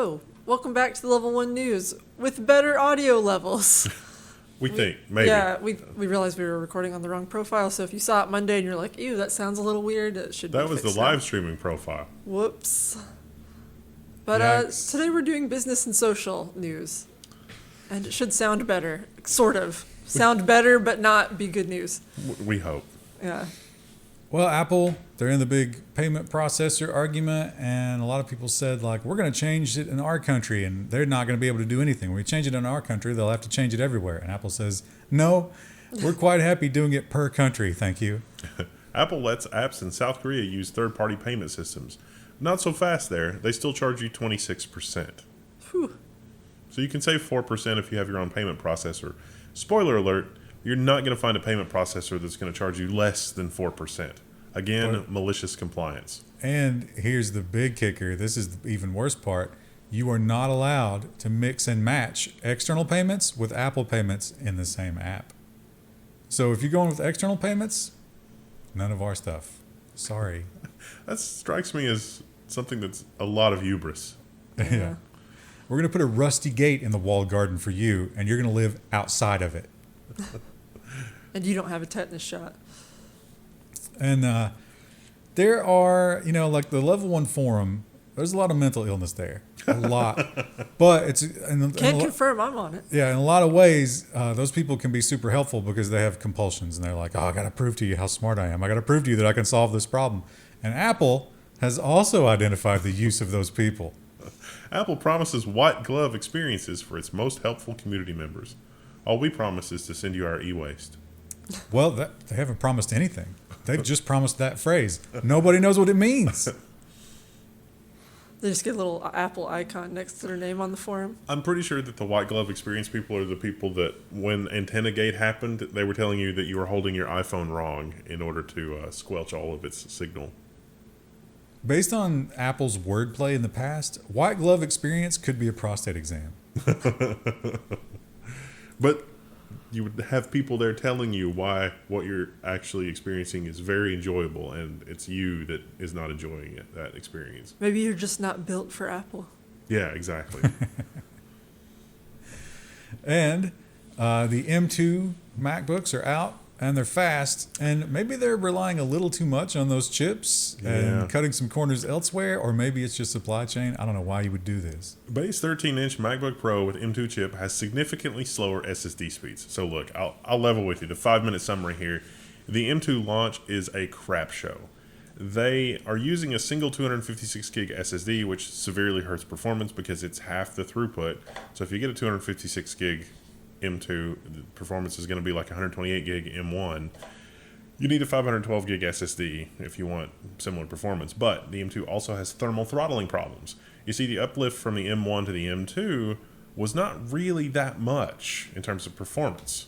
Hello, welcome back to the Level 1 News with better audio levels. We think, maybe. Yeah, we realized we were recording on the wrong profile, so if you saw it Monday and you're like, ew, that sounds a little weird, it should be That was the fixed live now. streaming profile. Whoops. But today we're doing business and social news. And it should sound better, sort of. Sound better, but not be good news. We hope. Yeah. Well, Apple, they're in the big payment processor argument, and a lot of people said, like, we're going to change it in our country, and they're not going to be able to do anything. When we change it in our country, they'll have to change it everywhere. And Apple says, no, we're quite happy doing it per country, thank you. Apple lets apps in South Korea use third-party payment systems. Not so fast there. They still charge you 26%. Whew. So you can save 4% if you have your own payment processor. Spoiler alert, you're not going to find a payment processor that's going to charge you less than 4%. Again, malicious compliance. And here's the big kicker. This is the even worse part. You are not allowed to mix and match external payments with Apple payments in the same app. So if you're going with external payments, none of our stuff. Sorry. That strikes me as something that's a lot of hubris. Yeah. We're going to put a rusty gate in the walled garden for you, and you're going to live outside of it. And you don't have a tetanus shot. And there are, like the Level 1 forum, there's a lot of mental illness there. A lot. But it's... Can't confirm I'm on it. Yeah, in a lot of ways, those people can be super helpful because they have compulsions. And they're like, I got to prove to you how smart I am. I got to prove to you that I can solve this problem. And Apple has also identified the use of those people. Apple promises white glove experiences for its most helpful community members. All we promise is to send you our e-waste. Well, they haven't promised anything. They've just promised that phrase. Nobody knows what it means. They just get a little Apple icon next to their name on the forum. I'm pretty sure that the white glove experience people are the people that when Antenna Gate happened, they were telling you that you were holding your iPhone wrong in order to squelch all of its signal. Based on Apple's wordplay in the past, white glove experience could be a prostate exam. But you would have people there telling you why what you're actually experiencing is very enjoyable, and it's you that is not enjoying it, that experience. Maybe you're just not built for Apple. Yeah, exactly. And the M2 MacBooks are out, and they're fast, and maybe they're relying a little too much on those chips and cutting some corners elsewhere, or maybe it's just supply chain. I don't know why you would do this. Base 13-inch MacBook Pro with M2 chip has significantly slower SSD speeds. So look, I'll level with you. The 5-minute summary here. The M2 launch is a crap show. They are using a single 256 gig SSD, which severely hurts performance because it's half the throughput. So if you get a 256 gig M2, the performance is going to be like 128 gig M1. You need a 512 gig SSD if you want similar performance, but the M2 also has thermal throttling problems. You see, the uplift from the M1 to the M2 was not really that much in terms of performance.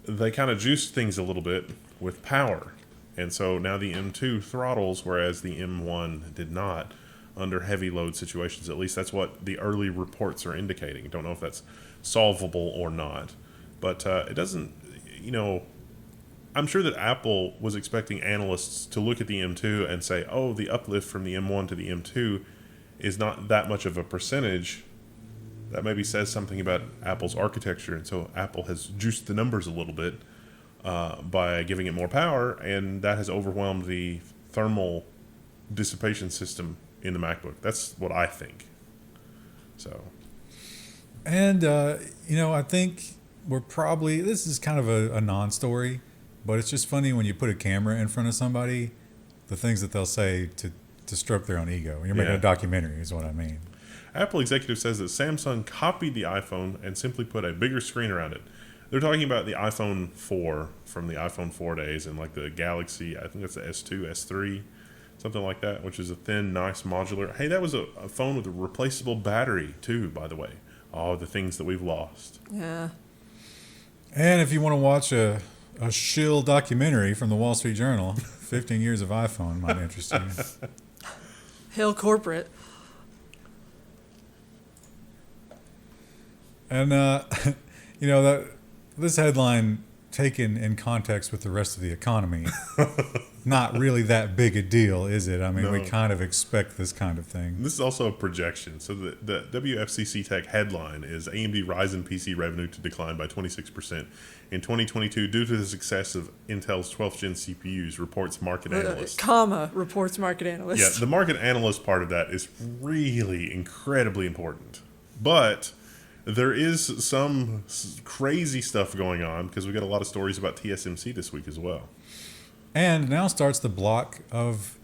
They kind of juiced things a little bit with power, and so now the M2 throttles, whereas the M1 did not under heavy load situations. At least that's what the early reports are indicating. Don't know if that's solvable or not, but it doesn't, I'm sure that Apple was expecting analysts to look at the M2 and say, oh, the uplift from the M1 to the M2 is not that much of a percentage. That maybe says something about Apple's architecture, and so Apple has juiced the numbers a little bit by giving it more power, and that has overwhelmed the thermal dissipation system in the MacBook. That's what I think. So... And, I think we're probably, this is kind of a non-story, but it's just funny when you put a camera in front of somebody, the things that they'll say to stroke their own ego. When you're making a documentary is what I mean. Apple executive says that Samsung copied the iPhone and simply put a bigger screen around it. They're talking about the iPhone 4 from the iPhone 4 days and like the Galaxy, I think that's the S2, S3, something like that, which is a thin, nice modular. Hey, that was a phone with a replaceable battery too, by the way. All the things that we've lost. Yeah. And if you want to watch a shill documentary from the Wall Street Journal, 15 years of iPhone might interest you. Hail corporate. And, this headline taken in context with the rest of the economy, not really that big a deal, is it? I mean, we kind of expect this kind of thing. This is also a projection. So the WFCC Tech headline is AMD Ryzen PC revenue to decline by 26% in 2022 due to the success of Intel's 12th gen CPUs, reports market analyst. Reports market analyst. Yeah, the market analyst part of that is really incredibly important. But there is some crazy stuff going on because we got a lot of stories about TSMC this week as well. And now starts the block of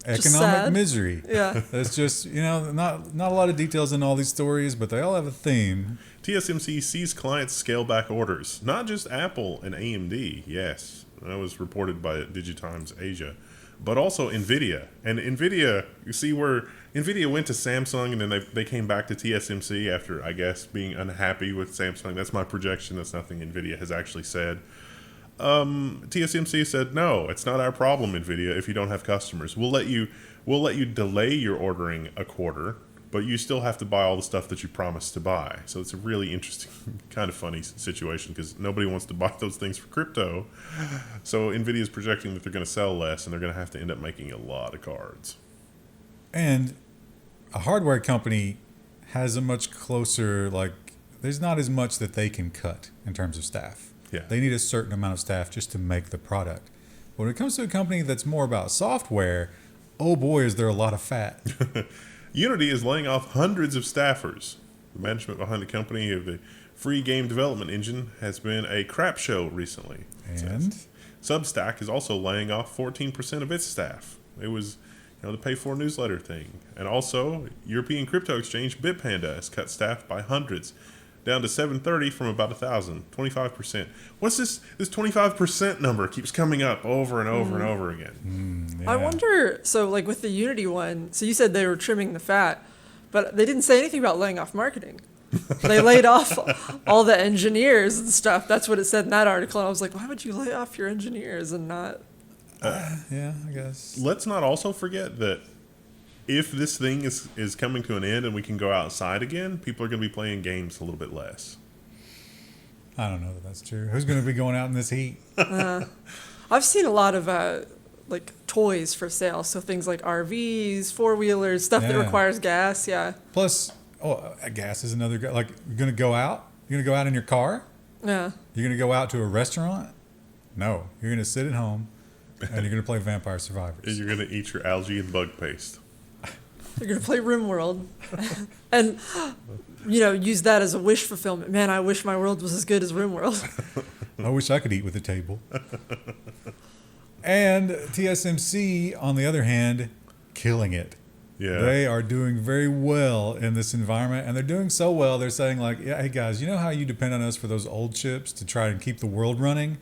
economic misery. Yeah. It's just, not a lot of details in all these stories, but they all have a theme. TSMC sees clients scale back orders. Not just Apple and AMD, yes. That was reported by Digitimes Asia. But also NVIDIA. And NVIDIA, you see where NVIDIA went to Samsung and then they came back to TSMC after, I guess, being unhappy with Samsung. That's my projection. That's nothing NVIDIA has actually said. TSMC said, no, it's not our problem, NVIDIA, if you don't have customers. We'll let you delay your ordering a quarter, but you still have to buy all the stuff that you promised to buy. So it's a really interesting, kind of funny situation because nobody wants to buy those things for crypto. So NVIDIA is projecting that they're going to sell less and they're going to have to end up making a lot of cards. And a hardware company has a much closer, there's not as much that they can cut in terms of staff. Yeah. They need a certain amount of staff just to make the product. But when it comes to a company that's more about software, oh boy, is there a lot of fat. Unity is laying off hundreds of staffers. The management behind the company of the free game development engine has been a crap show recently. And Substack is also laying off 14% of its staff. It was the pay for newsletter thing. And also, European crypto exchange Bitpanda has cut staff by hundreds, down to 730 from about 1,000, 25%. What's this 25% number keeps coming up over and over and over again? Yeah. I wonder, so with the Unity one, so you said they were trimming the fat, but they didn't say anything about laying off marketing. They laid off all the engineers and stuff. That's what it said in that article. And I was like, why would you lay off your engineers and not? Yeah, I guess. Let's not also forget that if this thing is coming to an end and we can go outside again, people are going to be playing games a little bit less. I don't know that that's true. Who's going to be going out in this heat? I've seen a lot of toys for sale. So things like RVs, four-wheelers, stuff that requires gas. Yeah. Plus, gas is another, you're going to go out? You're going to go out in your car? Yeah. You're going to go out to a restaurant? No. You're going to sit at home and you're going to play Vampire Survivors. And you're going to eat your algae and bug paste. You're going to play RimWorld and, use that as a wish fulfillment. Man, I wish my world was as good as RimWorld. I wish I could eat with a table. And TSMC, on the other hand, killing it. Yeah. They are doing very well in this environment, and they're doing so well, they're saying hey guys, you know how you depend on us for those old chips to try and keep the world running?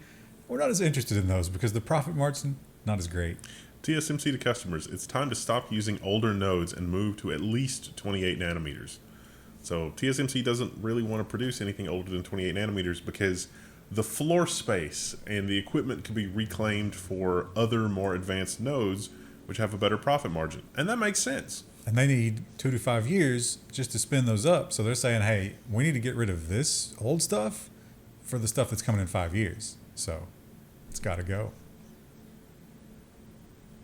We're not as interested in those because the profit margin, not as great. TSMC to customers, it's time to stop using older nodes and move to at least 28 nanometers. So TSMC doesn't really want to produce anything older than 28 nanometers because the floor space and the equipment can be reclaimed for other more advanced nodes, which have a better profit margin. And that makes sense. And they need 2 to 5 years just to spin those up. So they're saying, hey, we need to get rid of this old stuff for the stuff that's coming in 5 years. So it's got to go.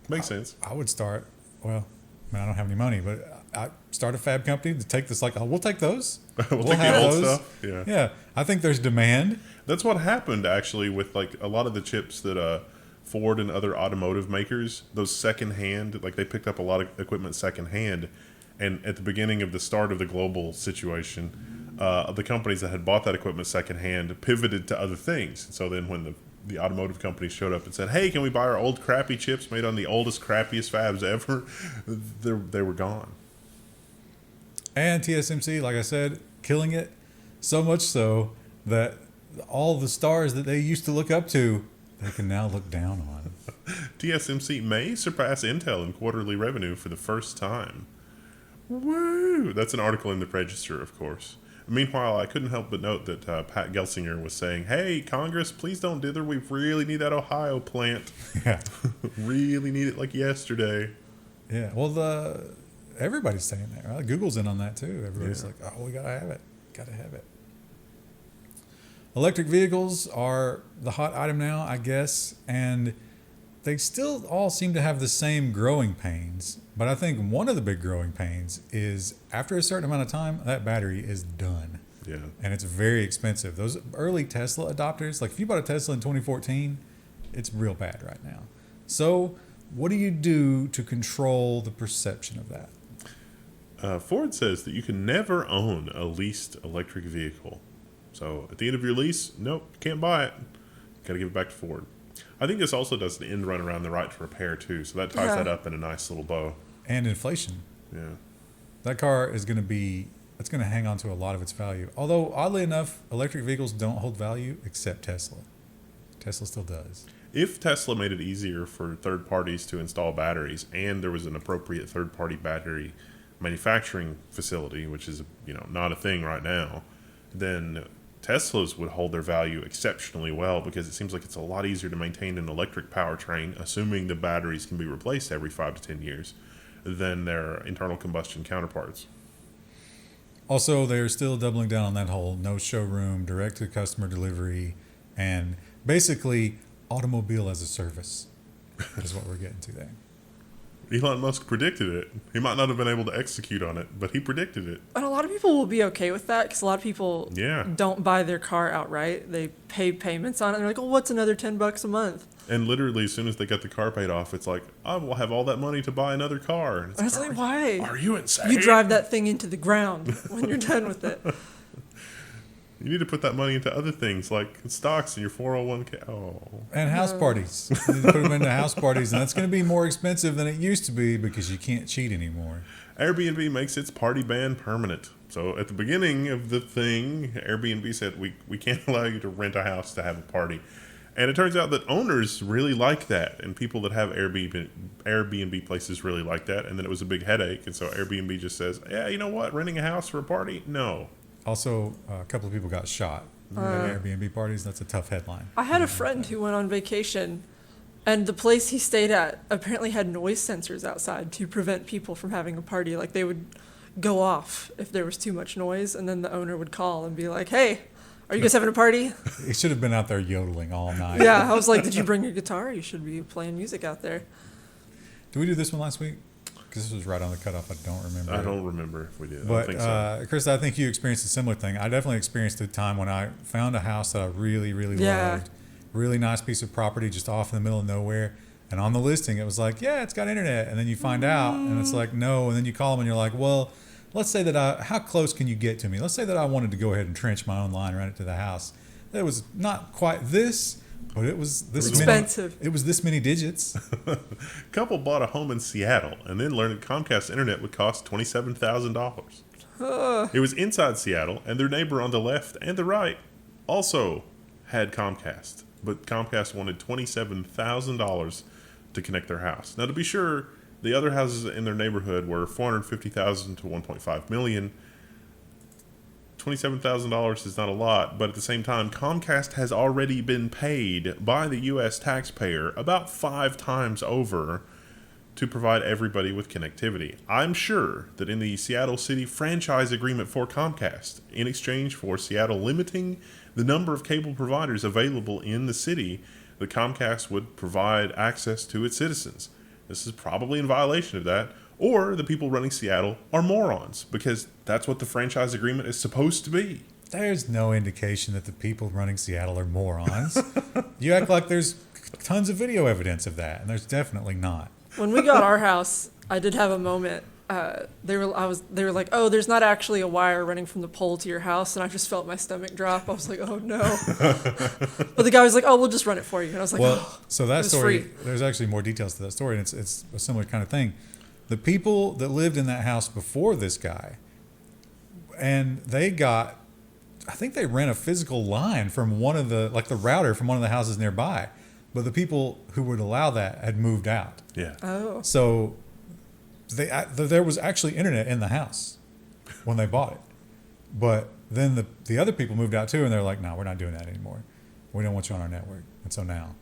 Makes sense. I would start, I don't have any money, but I start a fab company to take this, we'll take those. we'll take the old stuff. Yeah. I think there's demand. That's what happened, actually, with a lot of the chips that Ford and other automotive makers, those secondhand, they picked up a lot of equipment secondhand. And at the beginning of the start of the global situation, the companies that had bought that equipment secondhand pivoted to other things. So then when the automotive companies showed up and said, hey, can we buy our old crappy chips made on the oldest, crappiest fabs ever? They were gone. And TSMC, like I said, killing it. So much so that all the stars that they used to look up to, they can now look down on. TSMC may surpass Intel in quarterly revenue for the first time. Woo! That's an article in the Register, of course. Meanwhile, I couldn't help but note that Pat Gelsinger was saying, hey, Congress, please don't dither. We really need that Ohio plant. Yeah. Really need it yesterday. Yeah. Well, everybody's saying that, right? Google's in on that, too. Everybody's like, oh, we got to have it. Got to have it. Electric vehicles are the hot item now, I guess, and they still all seem to have the same growing pains. But I think one of the big growing pains is after a certain amount of time, that battery is done. Yeah. And it's very expensive. Those early Tesla adopters, like if you bought a Tesla in 2014, it's real bad right now. So what do you do to control the perception of that? Ford says that you can never own a leased electric vehicle. So at the end of your lease, nope, you can't buy it. Got to give it back to Ford. I think this also does the end run around the right to repair too. So that ties that up in a nice little bow. And inflation. Yeah. That car is going to be, it's going to hang on to a lot of its value. Although, oddly enough, electric vehicles don't hold value except Tesla. Tesla still does. If Tesla made it easier for third parties to install batteries and there was an appropriate third-party battery manufacturing facility, which is, not a thing right now, then Teslas would hold their value exceptionally well because it seems like it's a lot easier to maintain an electric powertrain, assuming the batteries can be replaced every 5 to 10 years, than their internal combustion counterparts. Also, they're still doubling down on that whole no showroom, direct-to-customer delivery, and basically automobile as a service is what we're getting to there. Elon Musk predicted it. He might not have been able to execute on it, but he predicted it. And a lot of people will be okay with that because a lot of people Yeah. don't buy their car outright. They pay payments on it. And they're like, oh, what's another $10 a month? And literally, as soon as they got the car paid off, it's like, I will have all that money to buy another car. And I was like, why? Are you insane? You drive that thing into the ground when you're done with it. You need to put that money into other things like stocks in your 401k. Oh. And house parties. You need to put them into house parties, and that's going to be more expensive than it used to be because you can't cheat anymore. Airbnb makes its party ban permanent. So at the beginning of the thing, Airbnb said, we can't allow you to rent a house to have a party. And it turns out that owners really like that, and people that have Airbnb places really like that. And then it was a big headache, and so Airbnb just says, yeah, you know what, renting a house for a party? No. Also, a couple of people got shot at Airbnb parties. That's a tough headline. I had a friend who went on vacation, and the place he stayed at apparently had noise sensors outside to prevent people from having a party. Like, they would go off if there was too much noise, and then the owner would call and be like, hey, are you guys having a party? He should have been out there yodeling all night. Yeah, I was like, did you bring your guitar? You should be playing music out there. Did we do this one last week? Because this was right on the cutoff. I don't remember. I don't remember if we did. But, I don't think so. Chris, I think you experienced a similar thing. I definitely experienced a time when I found a house that I really, really loved. Really nice piece of property just off in the middle of nowhere. And on the listing, it was like, yeah, it's got internet. And then you find out, and it's like, no. And then you call them, and you're like, well, let's say that how close can you get to me? Let's say that I wanted to go ahead and trench my own line, run it to the house. It was not quite this, but it was this expensive. It was this many digits. Couple bought a home in Seattle and then learned that Comcast Internet would cost $27,000. It was inside Seattle, and their neighbor on the left and the right also had Comcast, but Comcast wanted $27,000 to connect their house. Now, to be sure, the other houses in their neighborhood were $450,000 to $1.5 million. $27,000 is not a lot, but at the same time, Comcast has already been paid by the U.S. taxpayer about 5 times over to provide everybody with connectivity. I'm sure that in the Seattle City franchise agreement for Comcast, in exchange for Seattle limiting the number of cable providers available in the city, that Comcast would provide access to its citizens. This is probably in violation of that. Or the people running Seattle are morons, because that's what the franchise agreement is supposed to be. There's no indication that the people running Seattle are morons. You act like there's tons of video evidence of that, and there's definitely not. When we got our house, I did have a moment. They were like, oh, there's not actually a wire running from the pole to your house, and I just felt my stomach drop. I was like, oh no. But the guy was like, oh, we'll just run it for you, and I was like, well, oh, so that it was story, free. there's actually more details to that story, and it's a similar kind of thing. The people that lived in that house before this guy, and they got, I think they ran a physical line from one of the, like the router from one of the houses nearby. But the people who would allow that had moved out. Yeah. Oh. So there was actually internet in the house when they bought it. But then the other people moved out too, and they're like, no, we're not doing that anymore. We don't want you on our network. And so now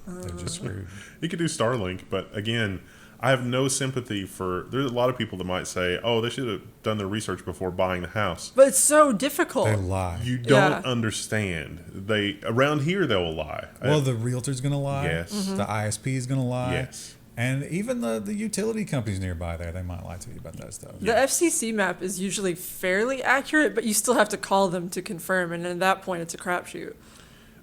they're just screwed. You could do Starlink, but again, I have no sympathy for. There's a lot of people that might say, "Oh, they should have done their research before buying the house." But it's so difficult. They lie. You don't Yeah. understand. They around here they will lie. Well, the realtor's going to lie. Yes. Mm-hmm. The ISP is going to lie. Yes. And even the utility companies nearby there, they might lie to you about that stuff. The FCC map is usually fairly accurate, but you still have to call them to confirm, and at that point, it's a crapshoot.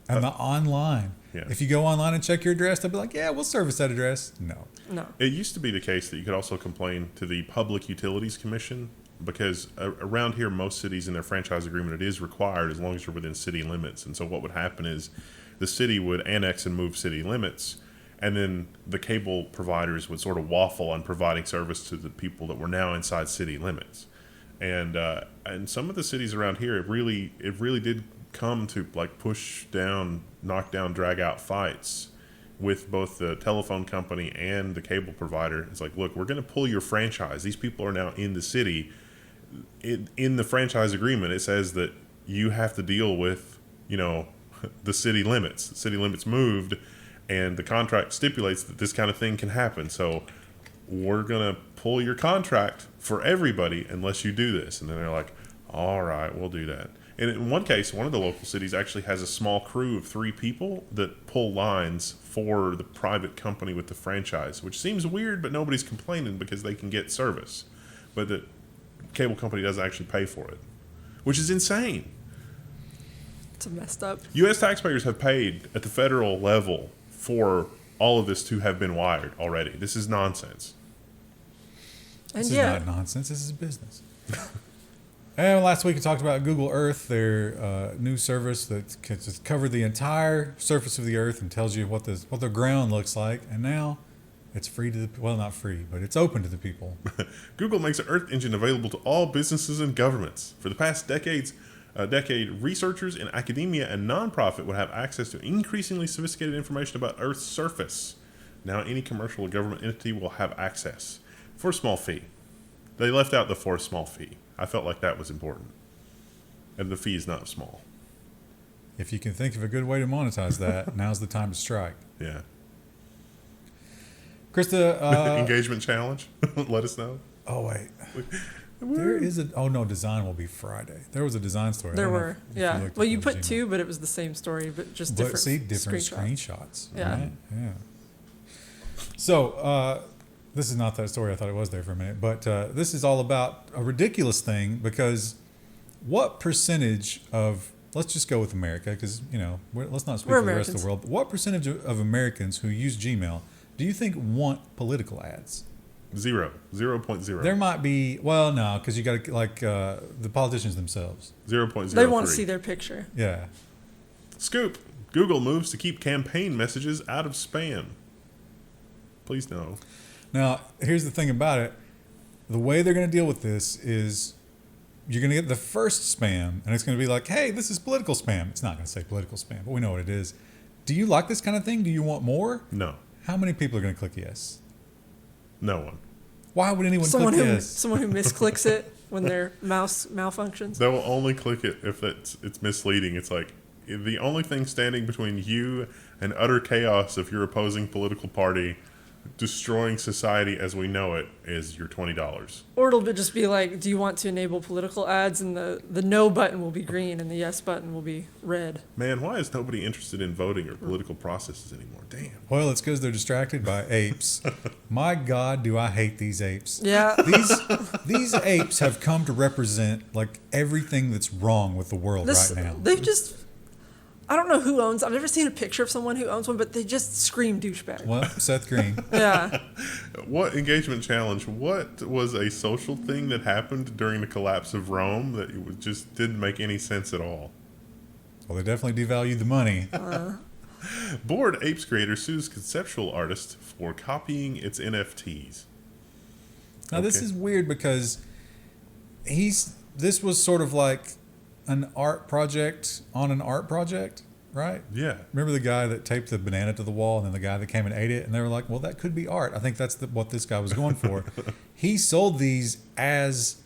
And the online. Yeah. If you go online and check your address, they'll be like, yeah, we'll service that address. No. No. It used to be the case that you could also complain to the Public Utilities Commission because around here, most cities in their franchise agreement, it is required as long as you're within city limits. And so what would happen is the city would annex and move city limits, and then the cable providers would sort of waffle on providing service to the people that were now inside city limits. And some of the cities around here, it really did come to like push down, knock down, drag out fights with both the telephone company and the cable provider. It's like, look, we're going to pull your franchise. These people are now in the city. In the franchise agreement, it says that you have to deal with, the city limits. The city limits moved, and the contract stipulates that this kind of thing can happen. So we're going to pull your contract for everybody unless you do this. And then they're like, all right, we'll do that. And in one case, one of the local cities actually has a small crew of 3 people that pull lines for the private company with the franchise, which seems weird, but nobody's complaining because they can get service. But the cable company doesn't actually pay for it, which is insane. It's messed up. U.S. taxpayers have paid at the federal level for all of this to have been wired already. This is nonsense. And This yeah, is not nonsense. This is business. And last week we talked about Google Earth, their new service that can just cover the entire surface of the Earth and tells you what the ground looks like. And now it's free to not free, but it's open to the people. Google makes an Earth engine available to all businesses and governments. For the past decade, researchers in academia and nonprofit would have access to increasingly sophisticated information about Earth's surface. Now any commercial or government entity will have access for a small fee. They left out the for a small fee. I felt like that was important. And the fee is not small. If you can think of a good way to monetize that, now's the time to strike. Yeah. Krista, Engagement challenge. Let us know. oh wait, there is design will be Friday. There was a design story. I there don't know were. if you Yeah. looked Well, at you the put Gmail. 2, but it was the same story, but just But different. see, different screenshots. screenshots. Yeah. Right? Yeah. So this is not that story. I thought it was there for a minute, but this is all about a ridiculous thing because what percentage of let's just go with America because let's not speak We're for the rest of Americans. the world. But what percentage of Americans who use Gmail do you think want political ads? 0.0. There might be no because you got to the politicians themselves. 0.03. They want to see their picture. Yeah. Scoop. Google moves to keep campaign messages out of spam. Please no. Now, here's the thing about it. The way they're going to deal with this is you're going to get the first spam, and it's going to be like, hey, this is political spam. It's not going to say political spam, but we know what it is. Do you like this kind of thing? Do you want more? No. How many people are going to click yes? No one. Why would anyone Someone click who yes? someone who misclicks it when their mouse malfunctions. They will only click it if it's misleading. It's like the only thing standing between you and utter chaos of your opposing political party destroying society as we know it is your $20. Or it'll just be like, do you want to enable political ads? And the no button will be green and the yes button will be red. Man, why is nobody interested in voting or political processes anymore? Damn. Well, it's because they're distracted by apes. My God, do I hate these apes. Yeah. These apes have come to represent like everything that's wrong with the world right now. They've just, I don't know who owns, I've never seen a picture of someone who owns one, but they just scream douchebag. Well, Seth Green. Yeah. What engagement challenge? What was a social thing that happened during the collapse of Rome that just didn't make any sense at all? Well, they definitely devalued the money. Bored Apes creator sues conceptual artist for copying its NFTs. Now, this is weird because this was sort of like an art project on an art project, right? Yeah. Remember the guy that taped the banana to the wall and then the guy that came and ate it? And they were like, well, that could be art. I think that's what this guy was going for. He sold these as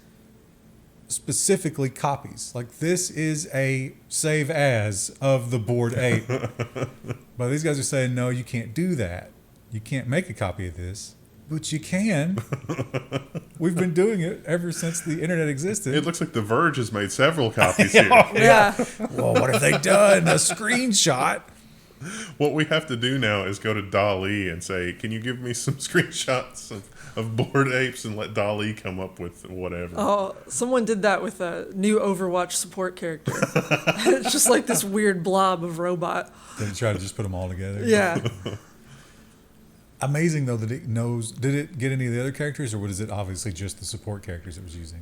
specifically copies. Like, this is a save as of the Bored Ape. But these guys are saying, no, you can't do that. You can't make a copy of this. But you can. We've been doing it ever since the internet existed. It looks like The Verge has made several copies here. Yeah. Well, what have they done? A screenshot. What we have to do now is go to DALL-E and say, can you give me some screenshots of bored apes, and let DALL-E come up with whatever. Oh, someone did that with a new Overwatch support character. It's just like this weird blob of robot. Did it try to just put them all together? Yeah. Amazing though that it knows. Did it get any of the other characters, or was it obviously just the support characters it was using?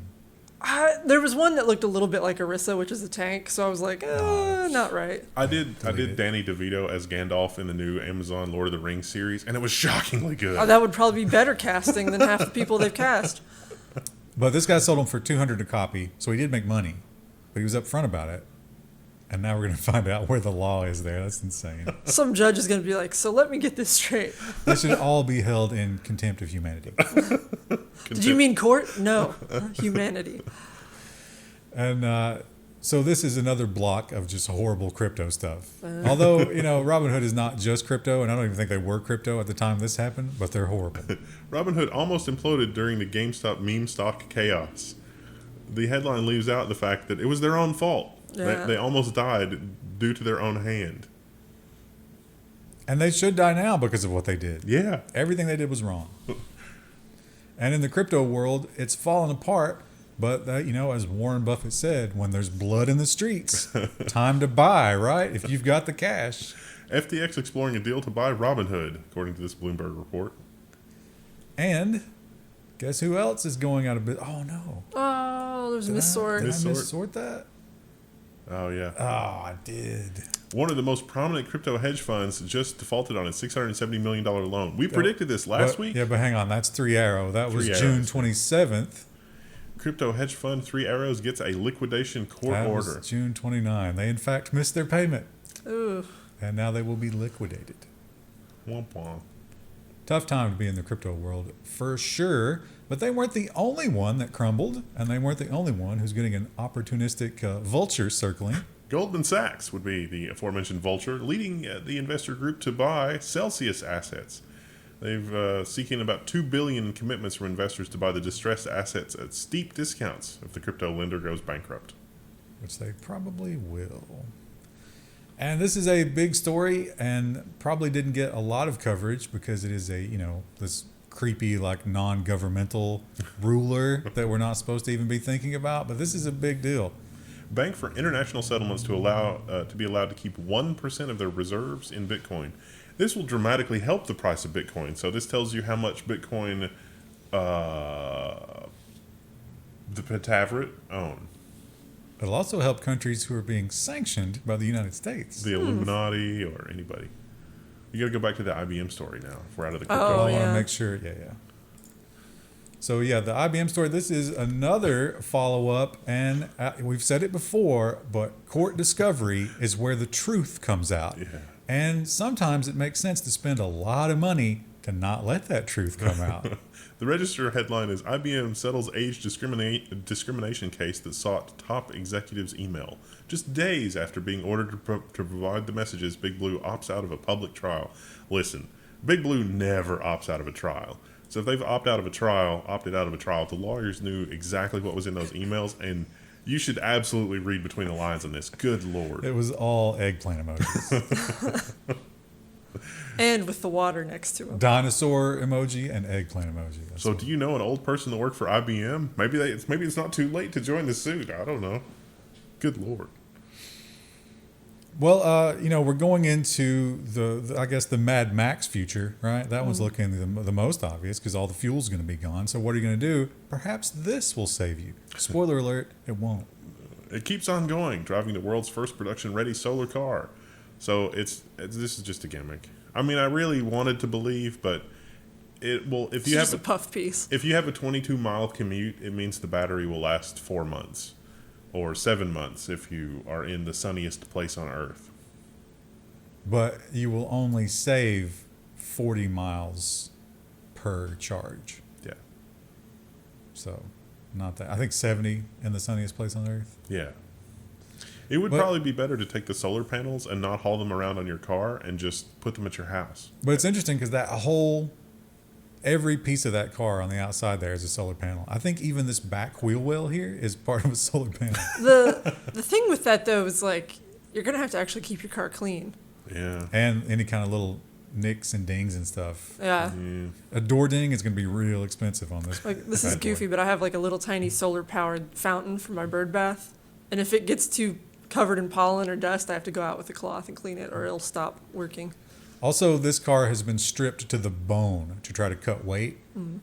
There was one that looked a little bit like Orisa, which is a tank. So I was like, not right. I did Danny DeVito as Gandalf in the new Amazon Lord of the Rings series, and it was shockingly good. Oh, that would probably be better casting than half the people they've cast. But this guy sold them for $200 a copy, so he did make money, but he was upfront about it. And now we're going to find out where the law is there. That's insane. Some judge is going to be like, so let me get this straight. They should all be held in contempt of humanity. Did you mean court? No, humanity. And so this is another block of just horrible crypto stuff. Although, Robinhood is not just crypto, and I don't even think they were crypto at the time this happened, but they're horrible. Robinhood almost imploded during the GameStop meme stock chaos. The headline leaves out the fact that it was their own fault. Yeah. They almost died due to their own hand. And they should die now because of what they did. Yeah. Everything they did was wrong. And in the crypto world, it's fallen apart. But, as Warren Buffett said, when there's blood in the streets, time to buy, right? If you've got the cash. FTX exploring a deal to buy Robinhood, according to this Bloomberg report. And guess who else is going out of business? Oh, no. Oh, there's a missort. Did I missort that? Oh, yeah. Oh, I did. One of the most prominent crypto hedge funds just defaulted on a $670 million loan. We predicted this last week. Yeah, but hang on. That's 3 Arrow. That was June 27th. Crypto hedge fund 3 Arrows gets a liquidation court order. Was June 29. They, in fact, missed their payment. Ooh. And now they will be liquidated. Womp womp. Tough time to be in the crypto world, for sure. But they weren't the only one that crumbled, and they weren't the only one who's getting an opportunistic vulture circling. Goldman Sachs would be the aforementioned vulture, leading the investor group to buy Celsius assets. They've seeking about $2 billion in commitments from investors to buy the distressed assets at steep discounts if the crypto lender goes bankrupt. Which they probably will. And this is a big story, and probably didn't get a lot of coverage because it is this creepy, non-governmental ruler that we're not supposed to even be thinking about. But this is a big deal. Bank for international settlements to allow to be allowed to keep 1% of their reserves in Bitcoin. This will dramatically help the price of Bitcoin. So this tells you how much Bitcoin the Pataverate own. It'll also help countries who are being sanctioned by the United States. The Illuminati or anybody. You got to go back to the IBM story now. If we're out of the crypto. I want yeah. to make sure. Yeah. So, the IBM story, this is another follow-up, and we've said it before, but court discovery is where the truth comes out. Yeah. And sometimes it makes sense to spend a lot of money to not let that truth come out. The Register headline is IBM settles age discrimination case that sought top executives' email. Just days after being ordered to provide the messages, Big Blue opts out of a public trial. Listen, Big Blue never opts out of a trial. So if they've opted out of a trial, the lawyers knew exactly what was in those emails, and you should absolutely read between the lines on this. Good Lord. It was all eggplant emojis. And with the water next to him. Dinosaur emoji and eggplant emoji. So do you know an old person that worked for IBM? Maybe it's not too late to join the suit. I don't know. Good Lord. Well, we're going into the Mad Max future, right? That one's looking the most obvious because all the fuel's going to be gone. So what are you going to do? Perhaps this will save you. Spoiler alert, it won't. It keeps on going, driving the world's first production-ready solar car. So this is just a gimmick. I mean, I really wanted to believe, but it will. If It's you just have a puff piece. If you have a 22-mile commute, it means the battery will last 4 months. Or 7 months if you are in the sunniest place on Earth. But you will only save 40 miles per charge. Yeah. So, not that. I think 70 in the sunniest place on Earth. Yeah. It would probably be better to take the solar panels and not haul them around on your car and just put them at your house. But it's interesting because that whole every piece of that car on the outside there is a solar panel. I think even this back wheel well here is part of a solar panel. The thing with that though is like you're gonna have to actually keep your car clean. Yeah. And any kind of little nicks and dings and stuff. Yeah. A door ding is going to be real expensive on this. Like this is bad boy. goofy, but I have like a little tiny solar powered fountain for my bird bath, and if it gets too covered in pollen or dust, I have to go out with a cloth and clean it, or it'll stop working. Also, this car has been stripped to the bone to try to cut weight.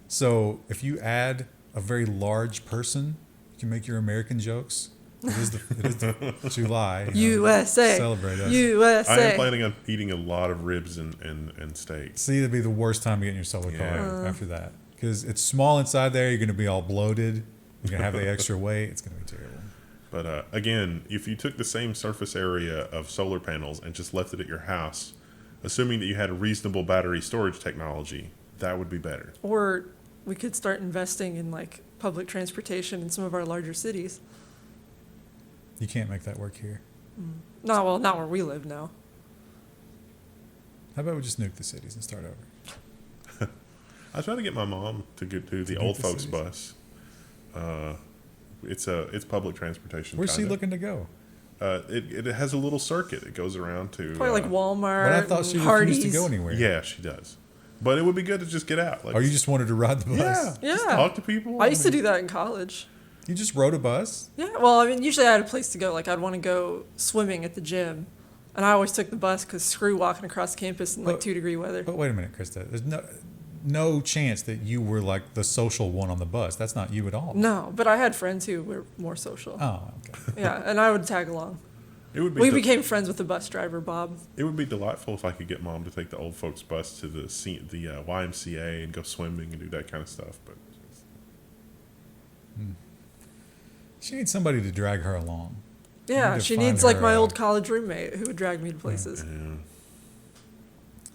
So if you add a very large person, you can make your American jokes. It is the July. USA. Celebrate us. I USA. am planning on eating a lot of ribs and steak. See, it'd be the worst time to get in your solar car after that. Because it's small inside there. You're going to be all bloated. You're going to have the extra weight. It's going to be terrible. But again, if you took the same surface area of solar panels and just left it at your house, assuming that you had a reasonable battery storage technology, that would be better. Or we could start investing in like public transportation in some of our larger cities. You can't make that work here. No, well, not where we live now. How about we just nuke the cities and start over? I try to get my mom to go to the To old the folks cities. bus. It's public transportation. Where's she kinda. looking to go? It has a little circuit. It goes around to Probably like Walmart. But I thought she and refused to Hardee's. go anywhere. Yeah, she does. But it would be good to just get out. Like, Or you just wanted to ride the bus? yeah, just Yeah. talk to people. I used to do that in college. You just rode a bus? Yeah, well, I mean, usually I had a place to go. Like, I'd want to go swimming at the gym. And I always took the bus because screw walking across campus in like But- 2-degree weather. But wait a minute, Krista. There's no chance that you were like the social one on the bus. That's not you at all. No, but I had friends who were more social. Oh, okay. Yeah, and I would tag along. It would be We became friends with the bus driver, Bob. it would be delightful if I could get mom to take the old folks bus to the YMCA and go swimming and do that kind of stuff. But She needs somebody to drag her along. Yeah, need to she find needs like her, my old college roommate who would drag me to places. yeah,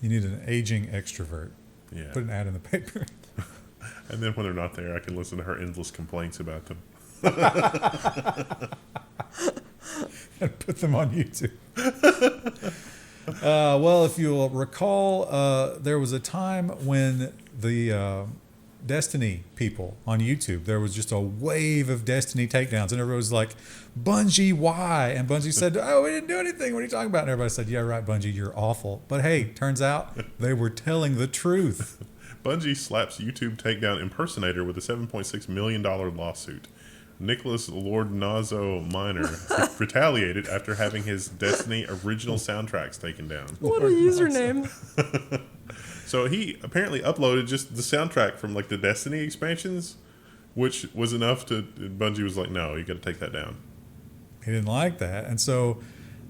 You need an aging extrovert. yeah. Put an ad in the paper. And then when they're not there, I can listen to her endless complaints about them. And put them on YouTube. Well, if you'll recall, there was a time when the Destiny people on YouTube, there was just a wave of Destiny takedowns, and everybody was like, Bungie, why? And Bungie said, oh, we didn't do anything. What are you talking about? And everybody said, yeah, right, Bungie, you're awful. But hey, turns out they were telling the truth. Bungie slaps YouTube takedown impersonator with a $7.6 million lawsuit. Nicholas Lordnazo Minor retaliated after having his Destiny original soundtracks taken down. What a username. So he apparently uploaded just the soundtrack from like the Destiny expansions, which was enough to Bungie was like, no, you got to take that down. He didn't like that. And so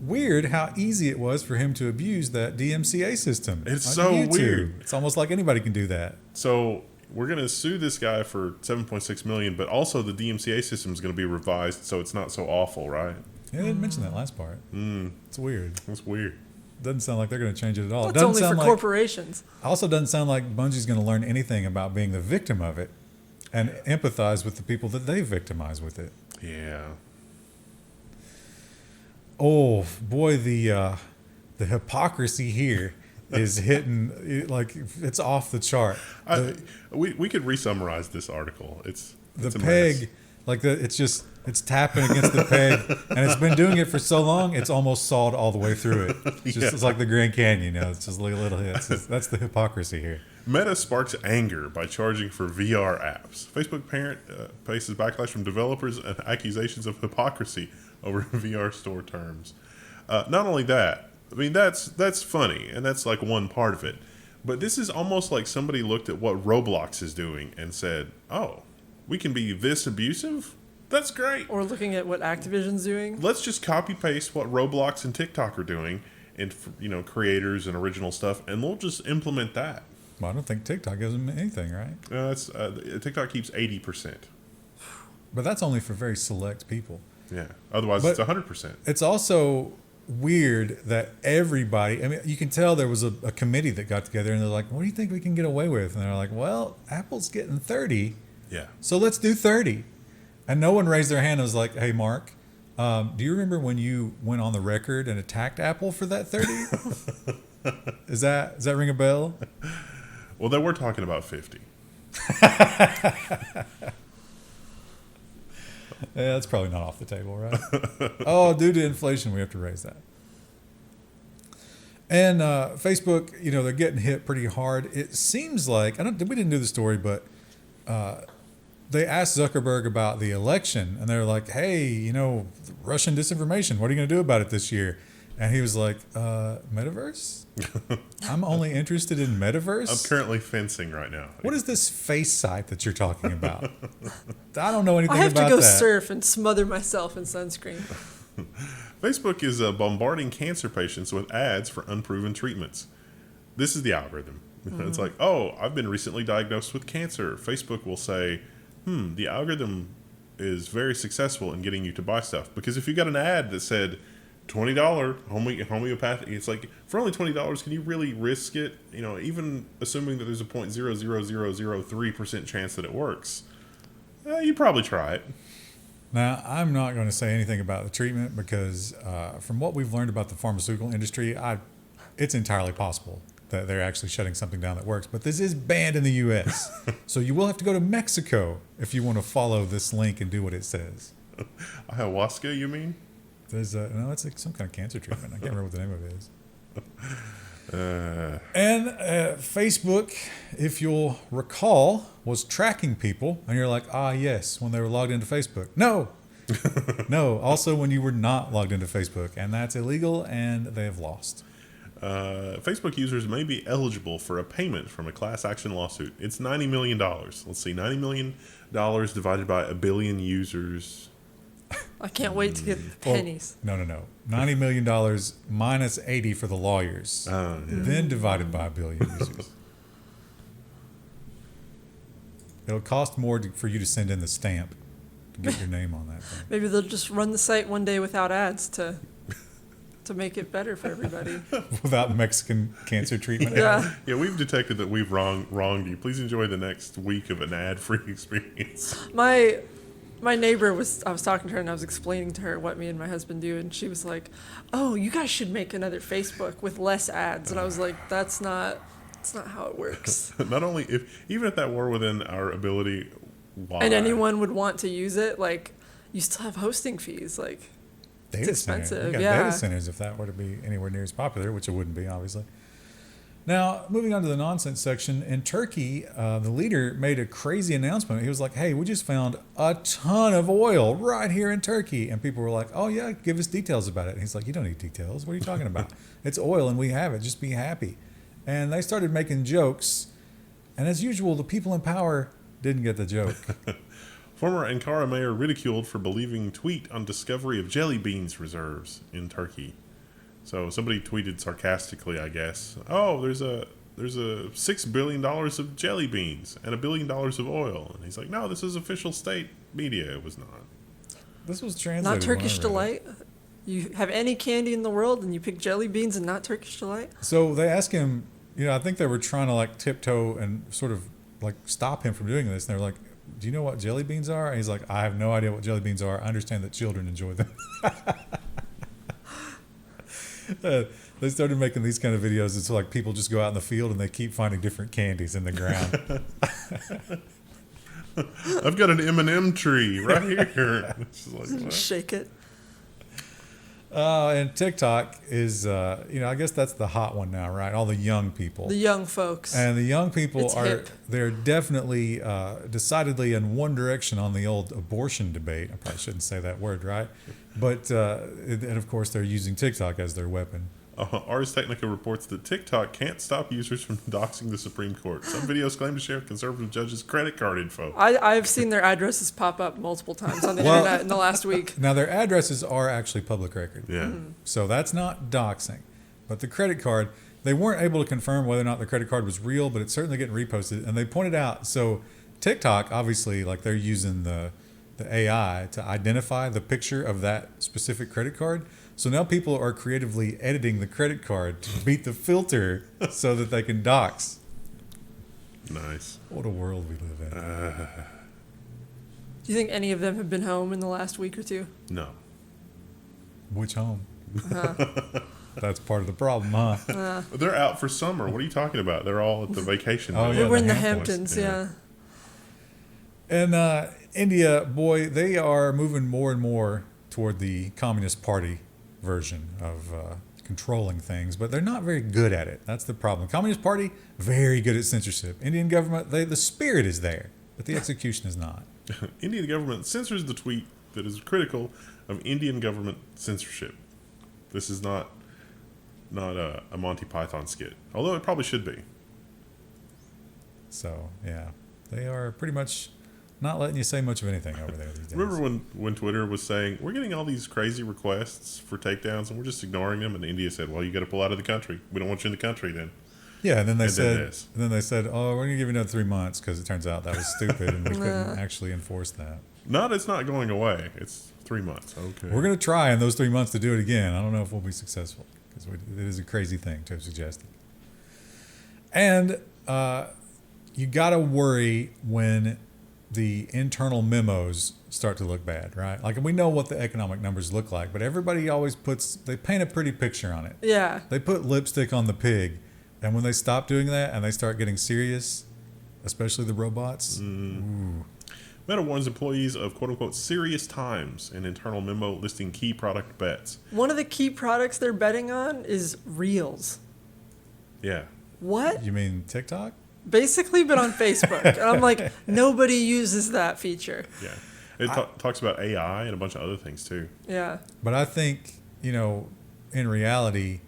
weird how easy it was for him to abuse that DMCA system. It's on so YouTube. weird. It's almost like anybody can do that. So we're going to sue this guy for $7.6 million, but also the DMCA system is going to be revised so it's not so awful, right? Yeah, they didn't mention that last part. It's weird. That's weird. Doesn't sound like they're going to change it at all. It That's doesn't only for sound like, corporations. also doesn't sound like Bungie's going to learn anything about being the victim of it and empathize with the people that they victimize with it. Yeah. Oh boy, the hypocrisy here is hitting like it's off the chart. We could re-summarize this article. It's The a peg, mess. like it's tapping against the peg, and it's been doing it for so long, it's almost sawed all the way through it. It's like the Grand Canyon, it's just like little hits. That's the hypocrisy here. Meta sparks anger by charging for VR apps. Facebook parent faces backlash from developers and accusations of hypocrisy over VR store terms. Not only that, I mean that's funny, and that's like one part of it. But this is almost like somebody looked at what Roblox is doing and said, "Oh, we can be this abusive? That's great. Or looking at what Activision's doing. Let's just copy paste what Roblox and TikTok are doing, and creators and original stuff, and we'll just implement that." Well, I don't think TikTok gives them anything, right? TikTok keeps 80%. But that's only for very select people. Yeah. Otherwise, But- it's 100%. It's also weird that everybody, I mean, you can tell there was a committee that got together and they're like, what do you think we can get away with? And they're like, well, Apple's getting 30, Yeah. so let's do 30. And no one raised their hand and was like, hey, Mark, do you remember when you went on the record and attacked Apple for that 30? Does that ring a bell? Well, they were talking about 50. Yeah, that's probably not off the table, right? Oh, due to inflation, we have to raise that. And Facebook, they're getting hit pretty hard. It seems like we didn't do the story, but they asked Zuckerberg about the election, and they're like, "Hey, Russian disinformation. What are you going to do about it this year?" And he was like, "Metaverse? I'm only interested in metaverse. I'm currently fencing right now. What is this face site that you're talking about? I don't know anything I have about to go that." surf and smother myself in sunscreen. Facebook is bombarding cancer patients with ads for unproven treatments. This is the algorithm. It's like, oh, I've been recently diagnosed with cancer. Facebook will say, the algorithm is very successful in getting you to buy stuff. Because if you got an ad that said $20 homeopathic, it's like, for only $20, can you really risk it? Even assuming that there's a 0.00003% chance that it works, you probably try it. Now, I'm not going to say anything about the treatment because from what we've learned about the pharmaceutical industry, it's entirely possible that they're actually shutting something down that works. But this is banned in the U.S. So you will have to go to Mexico if you want to follow this link and do what it says. Ayahuasca, you mean? There's it's like some kind of cancer treatment. I can't remember what the name of it is. And Facebook, if you'll recall, was tracking people, and you're like, yes, when they were logged into Facebook. No, also when you were not logged into Facebook, and that's illegal, and they have lost. Facebook users may be eligible for a payment from a class action lawsuit. It's $90 million. Let's see, $90 million divided by a billion users. I can't wait to get pennies. No. $90 million minus 80 for the lawyers. Then divided by a billion users. It'll cost more for you to send in the stamp to get your name on that thing. Maybe they'll just run the site one day without ads to make it better for everybody. Without Mexican cancer treatment. Yeah. Yeah, we've detected that we've wronged you. Please enjoy the next week of an ad-free experience. My neighbor I was talking to her and I was explaining to her what me and my husband do, and she was like, "Oh, you guys should make another Facebook with less ads." And I was like, that's not how it works. Not only even if that were within our ability, why? And anyone would want to use it, like, you still have hosting fees, like, it's expensive. You got Yeah. data centers if that were to be anywhere near as popular, which it wouldn't be, obviously. Now, moving on to the nonsense section, in Turkey, the leader made a crazy announcement. He was like, "Hey, we just found a ton of oil right here in Turkey." And people were like, "Oh, yeah, give us details about it." And he's like, "You don't need details. What are you talking about? It's oil and we have it. Just be happy." And they started making jokes. And as usual, the people in power didn't get the joke. Former Ankara mayor ridiculed for believing tweet on discovery of jelly beans reserves in Turkey. So somebody tweeted sarcastically, I guess, "Oh, there's a $6 billion of jelly beans and $1 billion of oil." And he's like, "No, this is official state media." It was not. This was translated. Not when I Turkish read it. Delight? You have any candy in the world and you pick jelly beans and not Turkish Delight? So they asked him, I think they were trying to like tiptoe and sort of like stop him from doing this. And they were like, "Do you know what jelly beans are?" And he's like, "I have no idea what jelly beans are. I understand that children enjoy them." They started making these kind of videos. It's like people just go out in the field and they keep finding different candies in the ground. I've got an M&M tree right here. It's just like, what? Shake it. And TikTok is, I guess that's the hot one now, right? All the young people. The young folks. And the young people It's hip. they're definitely decidedly in one direction on the old abortion debate. I probably shouldn't say that word, right? But, and of course, they're using TikTok as their weapon. Ars Technica reports that TikTok can't stop users from doxing the Supreme Court. Some videos claim to share conservative judges' credit card info. I've seen their addresses pop up multiple times on the internet in the last week. Now, their addresses are actually public record. Yeah. So that's not doxing. But the credit card, they weren't able to confirm whether or not the credit card was real, but it's certainly getting reposted. And they pointed out, so TikTok, obviously, like they're using the AI to identify the picture of that specific credit card. So now people are creatively editing the credit card to beat the filter so that they can dox. Nice. What a world we live in. Do you think any of them have been home in the last week or two? No. Which home? That's part of the problem, huh? They're out for summer. What are you talking about? They're all at the vacation. Oh, home. yeah, We're in the the Hamptons. Hamptons, yeah. And India, boy, they are moving more and more toward the Communist Party version of controlling things, but they're not very good at it. That's the problem. Communist Party, very good at censorship. Indian government, the spirit is there, but the execution is not. Indian government censors the tweet that is critical of Indian government censorship. This is not a Monty Python skit, although it probably should be. So, yeah, they are pretty much not letting you say much of anything over there these days. Remember when Twitter was saying, we're getting all these crazy requests for takedowns and we're just ignoring them? And India said, well, you got to pull out of the country. We don't want you in the country then. Yeah, and then they And then said, oh, we're going to give you another 3 months because it turns out that was stupid and we couldn't actually enforce that. It's not going away. It's 3 months. Okay. We're going to try in those 3 months to do it again. I don't know if we'll be successful because it is a crazy thing to have suggested. And you got to worry when the internal memos start to look bad, right? Like, we know what the economic numbers look like, but everybody always they paint a pretty picture on it. Yeah. They put lipstick on the pig. And when they stop doing that and they start getting serious, especially the robots, ooh. Meta warns employees of quote-unquote serious times in internal memo listing key product bets. One of the key products they're betting on is Reels. Yeah. What? You mean TikTok? Basically, but on Facebook. And I'm like, nobody uses that feature. Yeah. It talks about AI and a bunch of other things too. Yeah. But I think, in reality,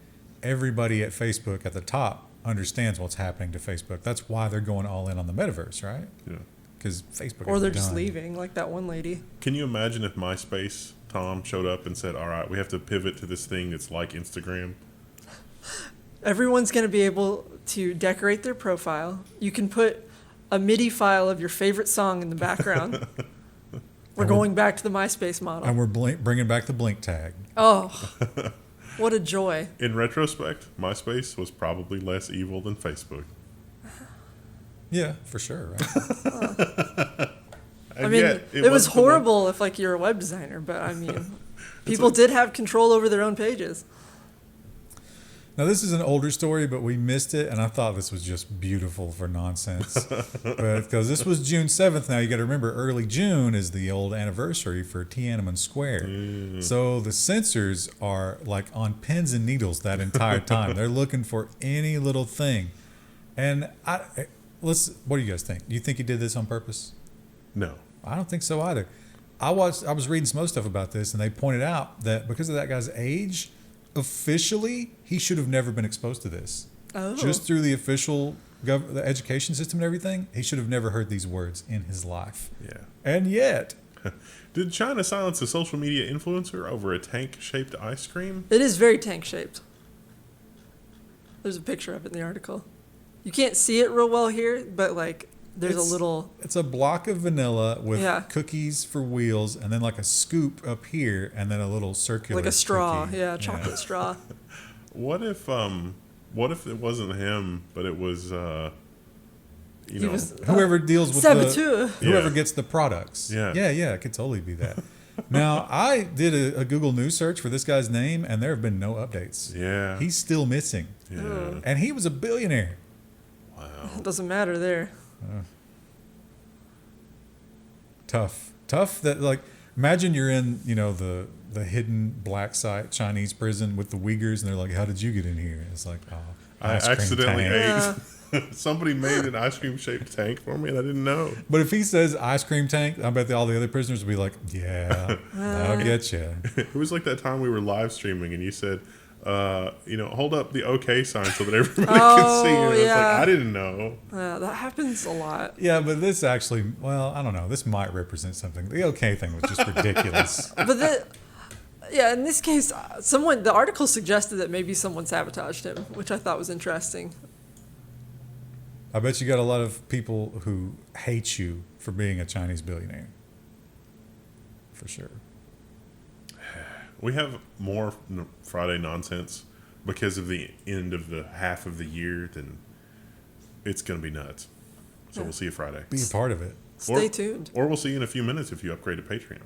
everybody at Facebook at the top understands what's happening to Facebook. That's why they're going all in on the metaverse, right? Yeah. Because Facebook Or is they're just done. leaving, like that one lady. Can you imagine if MySpace, Tom, showed up and said, all right, we have to pivot to this thing that's like Instagram? Everyone's going to be able to decorate their profile. You can put a MIDI file of your favorite song in the background. We're going back to the MySpace model. And we're bringing back the blink tag. Oh, what a joy. In retrospect, MySpace was probably less evil than Facebook. Yeah, for sure, right? And I mean, yet, it was wasn't the one- horrible if, like, you're a web designer, but I mean, people did have control over their own pages. Now, this is an older story, but we missed it, and I thought this was just beautiful for nonsense. Because this was June 7th. Now, you got to remember, early June is the old anniversary for Tiananmen Square. So the censors are, like, on pins and needles that entire time. They're looking for any little thing. And what do you guys think? Do you think he did this on purpose? No. I don't think so either. I was reading some other stuff about this, and they pointed out that because of that guy's age, officially, he should have never been exposed to this. Oh. Just through the official the education system and everything, he should have never heard these words in his life. Yeah. And yet, Did China silence a social media influencer over a tank-shaped ice cream? It is very tank-shaped. There's a picture of it in the article. You can't see it real well here, but, like, there's a little... It's a block of vanilla with Yeah. cookies for wheels, and then like a scoop up here, and then a little circular Like a straw. cookie. Yeah, chocolate straw. What if it wasn't him, but it was He was, Whoever deals with Saboteur. whoever Yeah. gets the products. Yeah. It could totally be that. Now, I did a Google News search for this guy's name, and there have been no updates. Yeah. He's still missing. Yeah. And he was a billionaire. Wow. It doesn't matter there. Tough that, like, imagine you're in, the hidden black site Chinese prison with the Uyghurs, and they're like, how did you get in here? It's like, oh, I ice cream accidentally tank. ate. Somebody made an ice cream shaped tank for me and I didn't know. But if he says ice cream tank, I bet all the other prisoners will be like, yeah, that'll get you. It was like that time we were live streaming and you said, hold up the OK sign so that everybody can see. And I was yeah. like, I didn't know. That happens a lot. Yeah, but this actually, well, I don't know. This might represent something. The okay thing was just ridiculous. But in this case, the article suggested that maybe someone sabotaged him, which I thought was interesting. I bet you got a lot of people who hate you for being a Chinese billionaire. For sure. We have more Friday nonsense because of the end of the half of the year, then it's going to be nuts. So we'll see you Friday. Be a part of it. Stay tuned. Or we'll see you in a few minutes if you upgrade to Patreon.